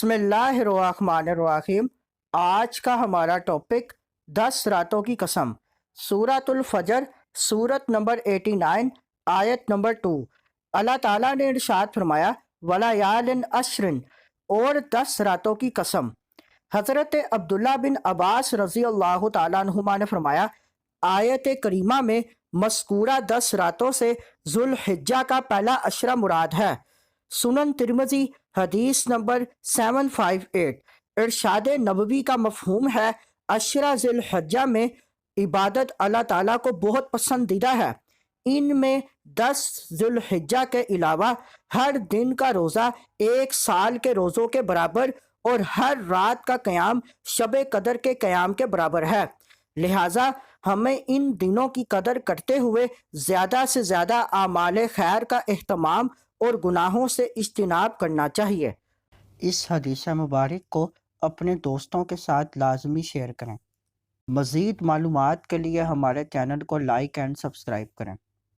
बिस्मिल्लाहिर्रहमानिर्रहीम। आज का हमारा टॉपिक 10 रातों की कसम। सूरतुल फजर, सूरत नंबर 89, आयत नंबर 2। अल्लाह ताला ने इरशाद फरमाया, वलायालिन अश्रिन, और 10 रातों की कसम। हज़रत अब्दुल्ला बिन अब्बास रज़ी अल्लाह ताला अन्हुमा ने फरमाया, आयत करीमा में मज़कूरा 10 रातों से जुल्हिज्जा का पहला अशरा मुराद है। सुनन तिरमिज़ी हदीस नंबर 758। इरशाद नबवी का मफहूम है, अशरा ज़िलहज्जा में इबादत अल्लाह ताला को बहुत पसंदीदा है। इनमें 10 ज़िलहज्जा के अलावा हर दिन का रोज़ा 1 साल के रोज़ों के बराबर और हर रात का क़याम शब कदर के क़याम के बराबर है। लिहाजा हमें इन दिनों की कदर करते हुए ज़्यादा से ज़्यादा आमाल खैर का एहतमाम और गुनाहों से इज्तिनाब करना चाहिए। इस हदीस मुबारक को अपने दोस्तों के साथ लाजमी शेयर करें। मज़ीद मालूमात के लिए हमारे चैनल को लाइक एंड सब्सक्राइब करें।